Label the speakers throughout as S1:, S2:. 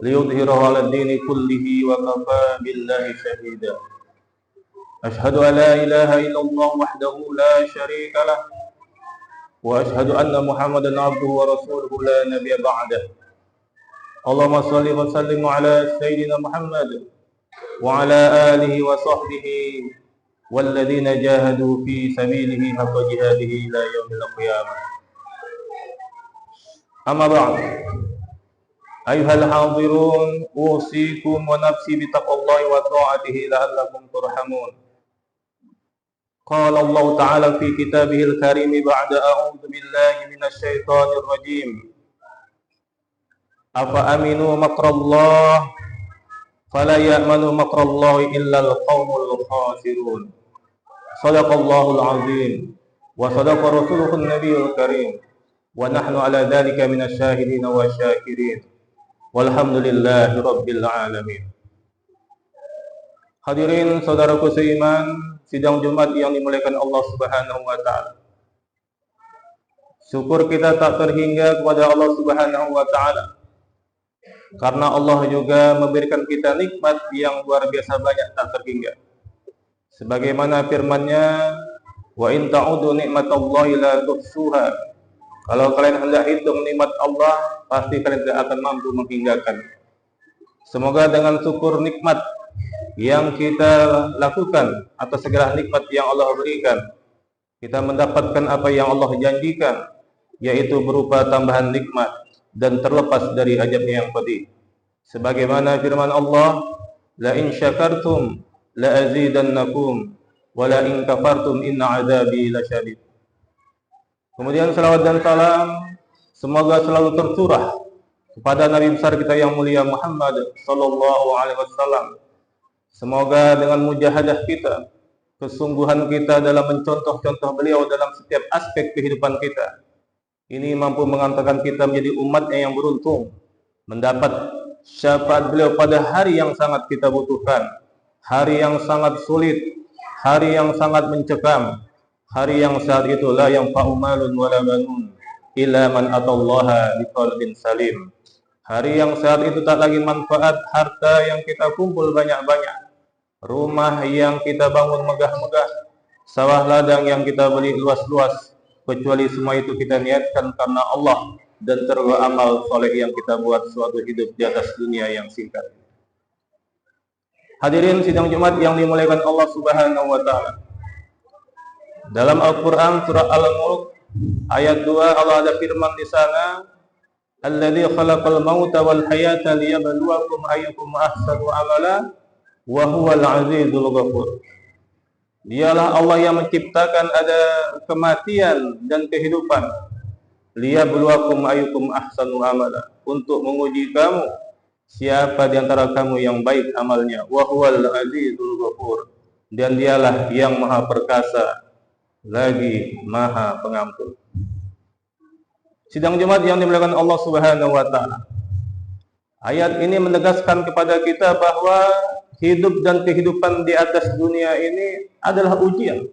S1: ليظهره على الدين كله وكفى بالله شهيدا أشهد أن لا إله إلا الله وحده لا شريك له وأشهد أن محمدا عبده ورسوله لا نبي بعده اللهم صل وسلم على سيدنا محمد وعلى آله وصحبه والذين جاهدوا في سبيله حق جهاده إلى يوم القيامة أما بعد أيها الحاضرون أوصيكم ونفسي بتقوى الله وطاعته لعلكم ترحمون قال الله تعالى في كتابه الكريم بعد أعوذ بالله من الشيطان الرجيم أفأمنوا مكر الله فلا يأمن مكر الله إلا القوم الخاسرون صدق الله العظيم وصدق رسوله النبي الكريم ونحن على ذلك من الشاهدين والشاكرين والحمد لله رب العالمين. Hadirin saudaraku seiman, sidang Jumat yang dimuliakan Allah Subhanahu wa taala. Syukur kita tak terhingga kepada Allah Subhanahu wa taala. Karena Allah juga memberikan kita nikmat yang luar biasa banyak tak terhingga. Sebagaimana firman-Nya, "Wa in ta'udu nikmatallahi la tuhsuha." Kalau kalian hendak hitung nikmat Allah, pasti kalian tidak akan mampu menghinggakan. Semoga dengan syukur nikmat yang kita lakukan atas segala nikmat yang Allah berikan, kita mendapatkan apa yang Allah janjikan, yaitu berupa tambahan nikmat dan terlepas dari azabnya yang pedih. Sebagaimana firman Allah, "La in syakartum la azidannakum wa la in kafartum inna azabi lasyadid." Kemudian salawat dan salam semoga selalu tercurah kepada Nabi besar kita yang mulia Muhammad sallallahu alaihi wasallam. Semoga dengan mujahadah kita, kesungguhan kita dalam mencontoh-contoh beliau dalam setiap aspek kehidupan kita, ini mampu mengantarkan kita menjadi umatnya yang beruntung, mendapat syafaat beliau pada hari yang sangat kita butuhkan, hari yang sangat sulit, hari yang sangat mencekam, hari yang saat itu la yanfa'u malun wala banun illa man atallaha biqalbin salim. Hari yang saat itu tak lagi manfaat harta yang kita kumpul banyak-banyak, rumah yang kita bangun megah-megah, sawah ladang yang kita beli luas-luas, kecuali semua itu kita niatkan karena Allah dan terbawa amal soleh yang kita buat suatu hidup di atas dunia yang singkat. Hadirin sidang Jumat yang dimuliakan Allah Subhanahu wa taala. Dalam Al-Qur'an surah Al-Mulk ayat 2 Allah ada firman di sana, "Alladzi khalaqal mauta wal hayata liyabluwakum ayyukum ahsanu amala wa huwal azizul ghafur." Dialah Allah yang menciptakan ada kematian dan kehidupan. Liyabluwakum ayyukum ahsanu amala, untuk menguji kamu siapa di antara kamu yang baik amalnya. Wa huwal azizul ghafur, dan dialah yang maha perkasa lagi maha pengampun. Sidang Jumat yang dimuliakan Allah Subhanahu wa taala. Ayat ini menegaskan kepada kita bahwa hidup dan kehidupan di atas dunia ini adalah ujian.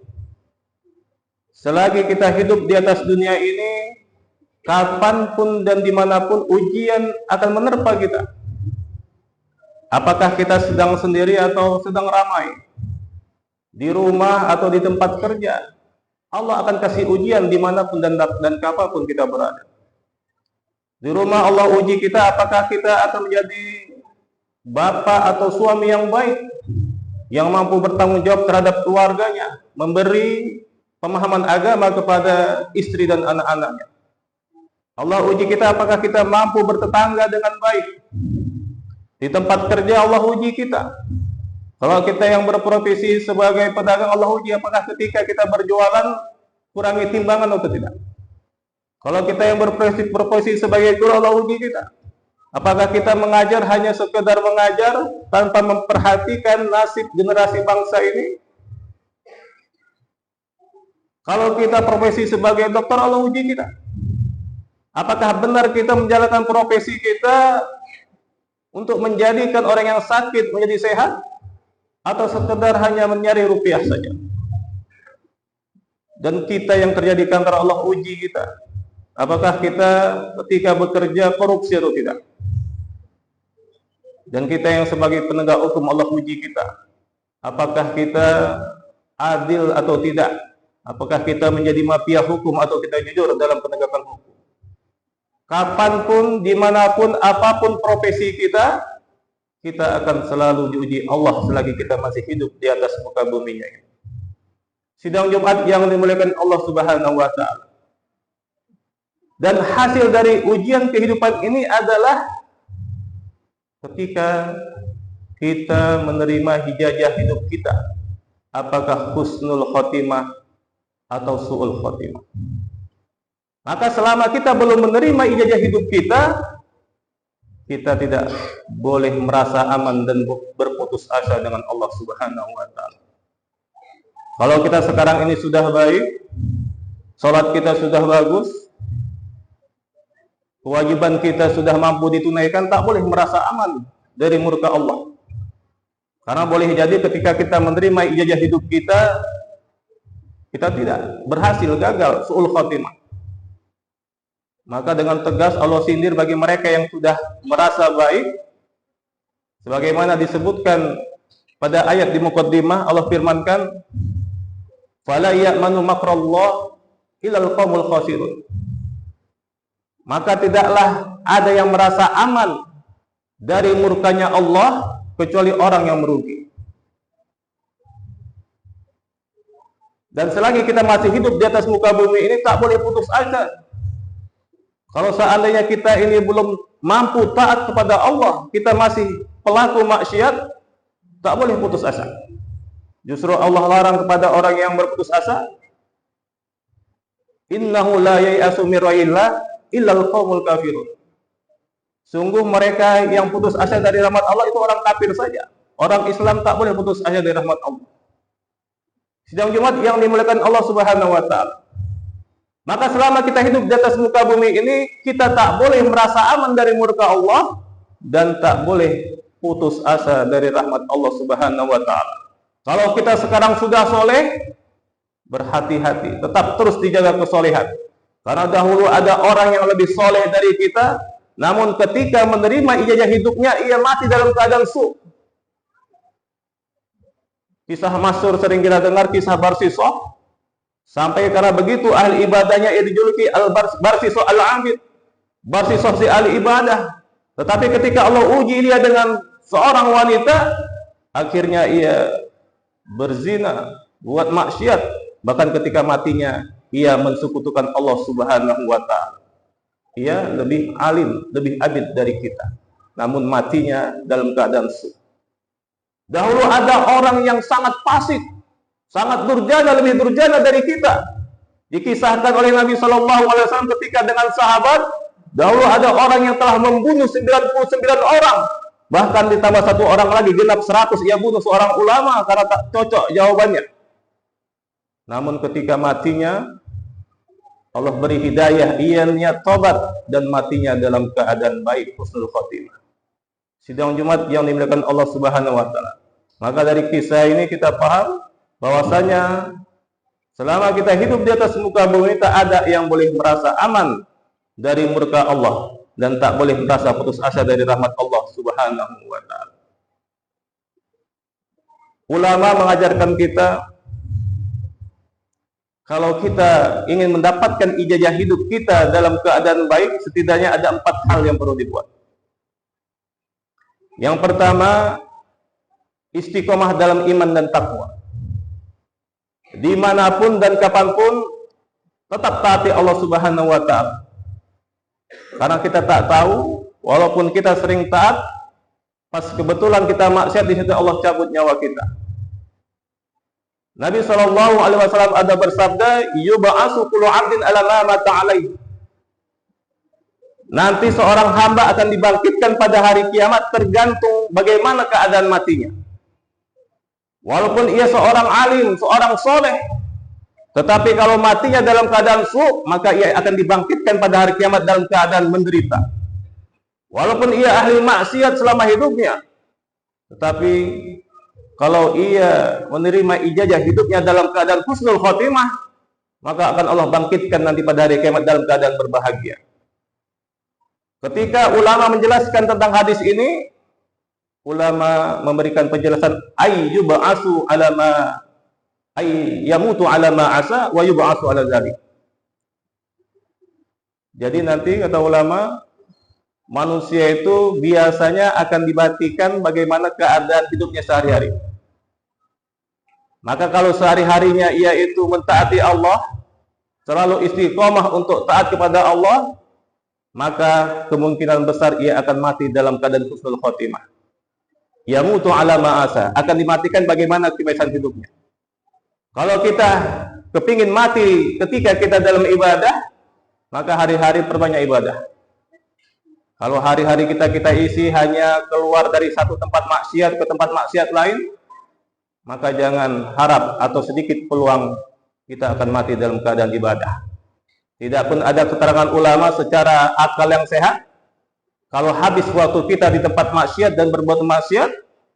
S1: Selagi kita hidup di atas dunia ini, kapanpun dan dimanapun ujian akan menerpa kita. Apakah kita sedang sendiri atau sedang ramai, di rumah atau di tempat kerja, Allah akan kasih ujian dimanapun dan kapanpun kita berada. Di rumah Allah uji kita, apakah kita akan menjadi bapak atau suami yang baik, yang mampu bertanggung jawab terhadap keluarganya, memberi pemahaman agama kepada istri dan anak-anaknya. Allah uji kita, apakah kita mampu bertetangga dengan baik. Di tempat kerja Allah uji kita. Kalau kita yang berprofesi sebagai pedagang, Allah uji apakah ketika kita berjualan kurangi timbangan atau tidak. Kalau kita yang berprofesi sebagai guru, Allah uji kita. Apakah kita mengajar hanya sekedar mengajar tanpa memperhatikan nasib generasi bangsa ini? Kalau kita profesi sebagai dokter, Allah uji kita. Apakah benar kita menjalankan profesi kita untuk menjadikan orang yang sakit menjadi sehat, atau sekedar hanya mencari rupiah saja? Dan kita yang kerja di kantor, Allah uji kita. Apakah kita ketika bekerja korupsi atau tidak? Dan kita yang sebagai penegak hukum, Allah uji kita. Apakah kita adil atau tidak? Apakah kita menjadi mafia hukum atau kita jujur dalam penegakan hukum? Kapanpun, dimanapun, apapun profesi kita, kita akan selalu diuji Allah selagi kita masih hidup di atas muka buminya ini. Sidang Jumat yang dimuliakan Allah Subhanahu wa Ta'ala. Dan hasil dari ujian kehidupan ini adalah ketika kita menerima hijajah hidup kita, apakah husnul khotimah atau su'ul khotimah. Maka selama kita belum menerima ijazah hidup kita, kita tidak boleh merasa aman dan berputus asa dengan Allah Subhanahu wa Ta'ala. Kalau kita sekarang ini sudah baik, sholat kita sudah bagus, kewajiban kita sudah mampu ditunaikan, tak boleh merasa aman dari murka Allah. Karena boleh jadi ketika kita menerima ijazah hidup kita, kita tidak berhasil, gagal, su'ul khotimah. Maka dengan tegas Allah sindir bagi mereka yang sudah merasa baik, sebagaimana disebutkan pada ayat di muqaddimah. Allah firmankan, fala ya'manu makrallah ilal qaumul khasirun. Maka tidaklah ada yang merasa aman dari murkanya Allah kecuali orang yang merugi. Dan selagi kita masih hidup di atas muka bumi ini, tak boleh putus asa. Kalau seandainya kita ini belum mampu taat kepada Allah, kita masih pelaku maksiat, tak boleh putus asa. Justru Allah larang kepada orang yang berputus asa. Innahu la yai'asu min rahmatillah illal qaumul kafirun. Sungguh mereka yang putus asa dari rahmat Allah itu orang kafir saja. Orang Islam tak boleh putus asa dari rahmat Allah. Sidang Jumat yang dimuliakan Allah Subhanahu wa Ta'ala. Maka selama kita hidup di atas muka bumi ini, kita tak boleh merasa aman dari murka Allah dan tak boleh putus asa dari rahmat Allah Subhanahu wa Ta'ala. Kalau kita sekarang sudah soleh, berhati-hati, tetap terus dijaga kesolehan. Karena dahulu ada orang yang lebih soleh dari kita, namun ketika menerima ijazah hidupnya, ia mati dalam keadaan su'. Kisah masyhur sering kita dengar, kisah Barsisah. Sampai karena begitu ahli ibadahnya ia dijuluki Barsisah al-Abid, Barsisah si ahli ibadah. Tetapi ketika Allah uji dia dengan seorang wanita, akhirnya ia berzina, buat maksiat. Bahkan ketika matinya, ia mensekutukan Allah Subhanahu wa Ta'ala. Ia lebih alim, lebih abid dari kita, namun matinya dalam keadaan su'. Dahulu ada orang yang sangat fasik, sangat durjana, lebih durjana dari kita. Dikisahkan oleh Nabi SAW ketika dengan sahabat, dahulu ada orang yang telah membunuh 99 orang. Bahkan ditambah satu orang lagi, genap 100, ia bunuh seorang ulama karena tak cocok jawabannya. Namun ketika matinya, Allah beri hidayah, ia niat tobat dan matinya dalam keadaan baik, husnul khotimah. Sidang Jumat yang dimuliakan Allah Subhanahu wa Ta'ala. Maka dari kisah ini kita paham bahwasanya selama kita hidup di atas muka bumi, tak ada yang boleh merasa aman dari murka Allah dan tak boleh merasa putus asa dari rahmat Allah Subhanahu wa Ta'ala. Ulama mengajarkan kita, kalau kita ingin mendapatkan ijazah hidup kita dalam keadaan baik, setidaknya ada 4 hal yang perlu dibuat. Yang pertama, istiqomah dalam iman dan takwa. Dimanapun dan kapanpun, tetap taati Allah Subhanahu wa Ta'ala. Karena kita tak tahu, walaupun kita sering taat, pas kebetulan kita maksiat, di situ Allah cabut nyawa kita. Nabi SAW ada bersabda, yub'atsu kullu 'abdin 'ala ma mata 'alaihi. Nanti seorang hamba akan dibangkitkan pada hari kiamat tergantung bagaimana keadaan matinya. Walaupun ia seorang alim, seorang soleh, tetapi kalau matinya dalam keadaan su', maka ia akan dibangkitkan pada hari kiamat dalam keadaan menderita. Walaupun ia ahli maksiat selama hidupnya, tetapi kalau ia menerima ijazah hidupnya dalam keadaan husnul khotimah, maka akan Allah bangkitkan nanti pada hari kiamat dalam keadaan berbahagia. Ketika ulama menjelaskan tentang hadis ini, ulama memberikan penjelasan ayyub'asu ala ma yamutu ala ma asa wa yub'asu ala dzalik. Jadi nanti kata ulama, manusia itu biasanya akan dimatikan bagaimana keadaan hidupnya sehari-hari. Maka kalau sehari-harinya ia itu mentaati Allah, selalu istiqomah untuk taat kepada Allah, maka kemungkinan besar ia akan mati dalam keadaan husnul khotimah. Yamutu ala ma'asa, akan dimatikan bagaimana kebiasaan hidupnya. Kalau kita kepingin mati ketika kita dalam ibadah, maka hari-hari perbanyak ibadah. Kalau hari-hari kita isi hanya keluar dari satu tempat maksiat ke tempat maksiat lain, maka jangan harap atau sedikit peluang kita akan mati dalam keadaan ibadah. Tidak pun ada keterangan ulama secara akal yang sehat, kalau habis waktu kita di tempat maksiat dan berbuat maksiat,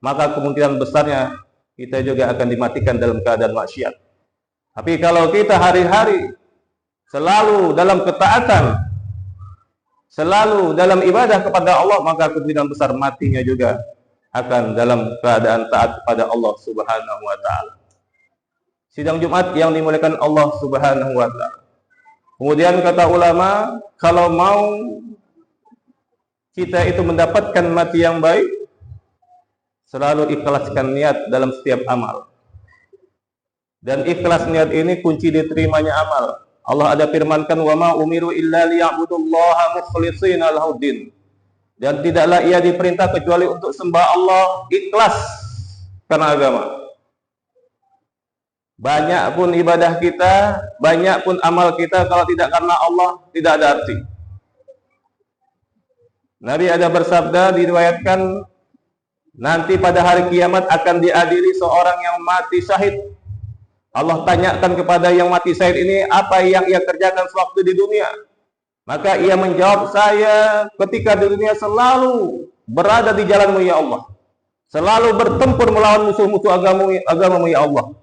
S1: maka kemungkinan besarnya kita juga akan dimatikan dalam keadaan maksiat. Tapi kalau kita hari-hari selalu dalam ketaatan, selalu dalam ibadah kepada Allah, maka kemungkinan besar matinya juga akan dalam keadaan taat kepada Allah Subhanahu wa taala. Sidang Jumat yang dimuliakan Allah Subhanahu wa taala. Kemudian kata ulama, kalau mau kita itu mendapatkan mati yang baik, selalu ikhlaskan niat dalam setiap amal. Dan ikhlas niat ini kunci diterimanya amal. Allah ada firmankan, wa ma umiru illa liya'budullaha mukhlishina lahuddin. Dan tidaklah ia diperintah kecuali untuk sembah Allah ikhlas karena agama. Banyak pun ibadah kita, banyak pun amal kita, kalau tidak karena Allah, tidak ada arti. Nabi ada bersabda, diriwayatkan, nanti pada hari kiamat akan diadili seorang yang mati syahid. Allah tanyakan kepada yang mati syahid ini, apa yang ia kerjakan sewaktu di dunia? Maka ia menjawab, saya ketika di dunia selalu berada di jalan-Mu ya Allah, selalu bertempur melawan musuh-musuh agama-Mu ya Allah.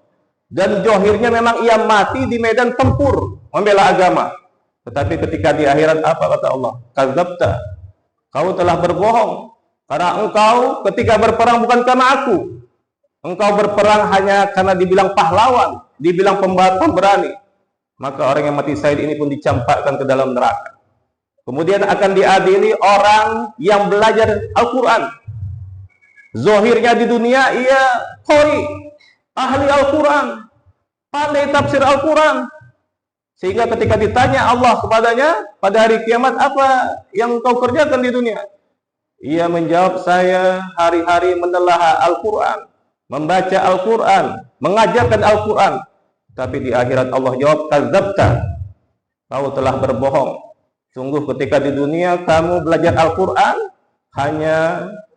S1: Dan johirnya memang ia mati di medan tempur membela agama. Tetapi ketika di akhirat apa kata Allah? Kadzabta, kau telah berbohong, karena engkau ketika berperang bukan karena aku. Engkau berperang hanya karena dibilang pahlawan, dibilang pemberani. Maka orang yang mati syahid ini pun dicampakkan ke dalam neraka. Kemudian akan diadili orang yang belajar Al-Quran. Zohirnya di dunia ia qori, ahli Al-Quran, pandai tafsir Al-Quran. Sehingga ketika ditanya Allah kepadanya pada hari kiamat, apa yang kau kerjakan di dunia? Ia menjawab, saya hari-hari menelaah Al-Quran, membaca Al-Quran, mengajarkan Al-Quran. Tapi di akhirat Allah jawab, kadzabta, kau telah berbohong. Sungguh ketika di dunia kamu belajar Al-Quran hanya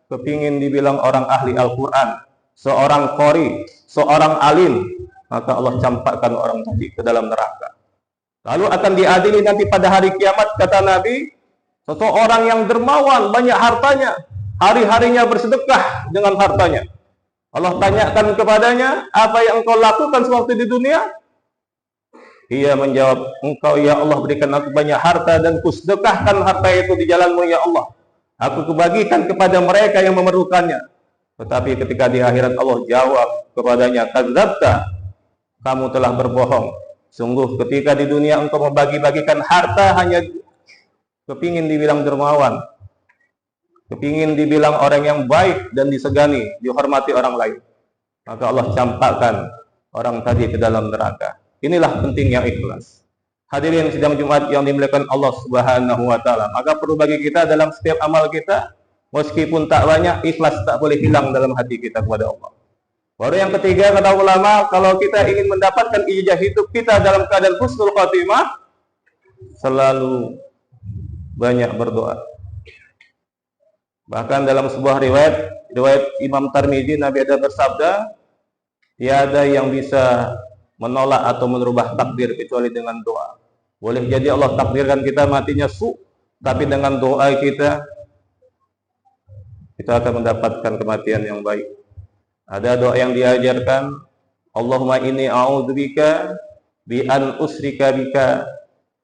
S1: kepingin dibilang orang ahli Al-Quran, seorang qori, seorang alim, maka Allah campakkan orang tadi ke dalam neraka. Lalu akan diadili nanti pada hari kiamat, kata Nabi, seseorang yang dermawan, banyak hartanya, hari-harinya bersedekah dengan hartanya. Allah tanyakan kepadanya, apa yang engkau lakukan sewaktu di dunia? Ia menjawab, engkau ya Allah berikan aku banyak harta dan kusedekahkan harta itu di jalan-Mu ya Allah. Aku kebagikan kepada mereka yang memerlukannya. Tetapi ketika di akhirat Allah jawab kepadanya, kadzabta, kamu telah berbohong. Sungguh ketika di dunia engkau membagi-bagikan harta hanya kepingin dibilang dermawan, kepingin dibilang orang yang baik dan disegani, dihormati orang lain. Maka Allah campakkan orang tadi ke dalam neraka. Inilah pentingnya ikhlas. Hadirin sidang Jumat yang dimuliakan Allah Subhanahu wa taala. Maka perlu bagi kita dalam setiap amal kita, meskipun tak banyak, ikhlas tak boleh hilang dalam hati kita kepada Allah. Baru yang ketiga kata ulama, kalau kita ingin mendapatkan ijazah hidup kita dalam keadaan husnul khatimah, selalu banyak berdoa. Bahkan dalam sebuah riwayat Imam Tirmidzi, Nabi ada bersabda, tiada yang bisa menolak atau merubah takdir kecuali dengan doa. Boleh jadi Allah takdirkan kita matinya tapi dengan doa kita akan mendapatkan kematian yang baik. Ada doa yang diajarkan, Allahumma inni a'udzubika bi an usrika bika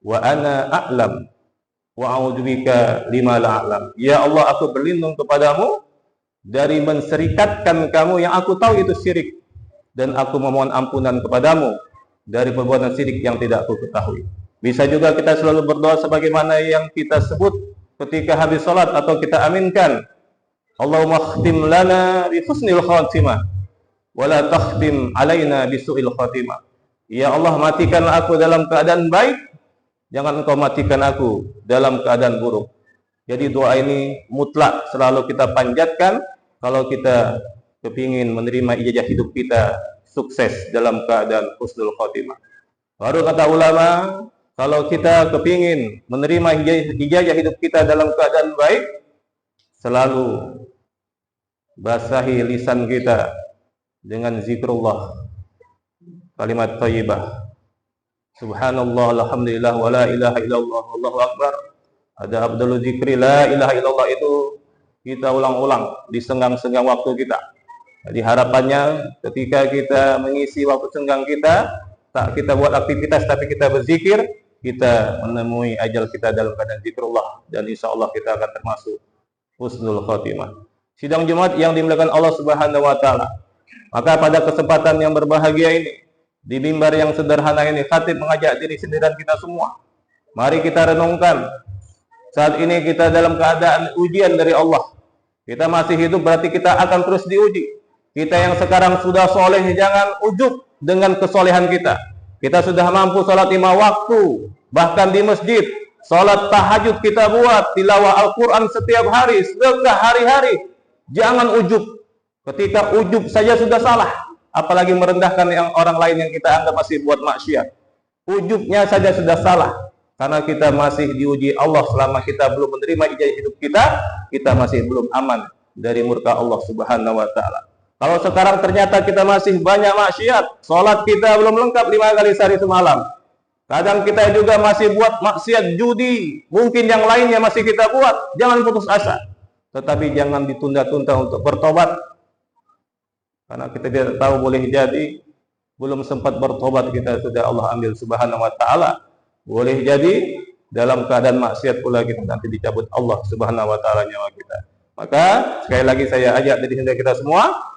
S1: wa ana a'lam wa a'udzubika lima la a'lam. Ya Allah, aku berlindung kepadamu dari menserikatkan kamu yang aku tahu itu syirik, dan aku memohon ampunan kepadamu dari perbuatan syirik yang tidak aku ketahui. Bisa juga kita selalu berdoa sebagaimana yang kita sebut ketika habis salat atau kita aminkan, Allahumma khtim lana bi husnil khatimah wa la takhtim alaina bi su'il khatimah. Ya Allah, matikanlah aku dalam keadaan baik, jangan engkau matikan aku dalam keadaan buruk. Jadi doa ini mutlak selalu kita panjatkan kalau kita kepingin menerima ijazah hidup kita sukses dalam keadaan husnul khatimah. Baru kata ulama, kalau kita kepingin menerima ijazah hidup kita dalam keadaan baik, selalu basahi lisan kita dengan zikrullah, kalimat thayyibah. Subhanallah, alhamdulillah, wa la ilaha illallah, wallahu akbar. Ada abdul zikri, la ilaha illallah itu kita ulang-ulang di senggang-senggang waktu kita. Jadi harapannya ketika kita mengisi waktu senggang kita, tak kita buat aktivitas tapi kita berzikir, kita menemui ajal kita dalam keadaan zikrullah, dan insya Allah kita akan termasuk husnul khotimah. Sidang Jumat yang dimuliakan Allah Subhanahu wa taala. Maka pada kesempatan yang berbahagia ini, di mimbar yang sederhana ini, khatib mengajak diri sendiri dan kita semua, mari kita renungkan. Saat ini kita dalam keadaan ujian dari Allah. Kita masih hidup berarti kita akan terus diuji. Kita yang sekarang sudah soleh, jangan ujub dengan kesolehan kita. Kita sudah mampu sholat 5 waktu, bahkan di masjid. Sholat tahajud kita buat, tilawah Al-Quran setiap hari, sedekah hari-hari. Jangan ujub. Ketika ujub saja sudah salah, apalagi merendahkan yang orang lain yang kita anggap masih buat maksiat. Ujubnya saja sudah salah, karena kita masih diuji Allah. Selama kita belum menerima ijazah hidup kita masih belum aman dari murka Allah Subhanahu wa taala. Kalau sekarang ternyata kita masih banyak maksiat, sholat kita belum lengkap 5 kali sehari semalam. Kadang kita juga masih buat maksiat judi, mungkin yang lainnya masih kita buat. Jangan putus asa, tetapi jangan ditunda-tunda untuk bertobat. Karena kita tidak tahu, boleh jadi belum sempat bertobat kita sudah Allah ambil Subhanahu wa taala. Boleh jadi dalam keadaan maksiat pula kita nanti dicabut Allah Subhanahu wa taala nyawa kita. Maka sekali lagi saya ajak dari sini kita semua,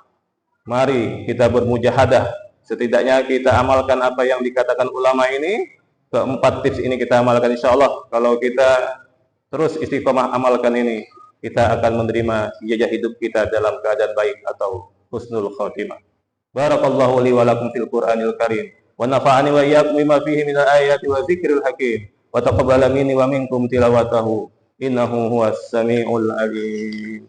S1: mari kita bermujahadah. Setidaknya kita amalkan apa yang dikatakan ulama ini. Keempat tips ini kita amalkan, insya Allah. Kalau kita terus istiqomah amalkan ini, kita akan menerima ijazah hidup kita dalam keadaan baik atau husnul khatimah. Barakallahu li wa lakum fil Qur'anil Karim, wa nafa'ani wa iyyakum bima fihi minal ayati wa dzikril hakim, wa taqabbala minni wa minkum tilawatahu, innahu huwas samiul alim.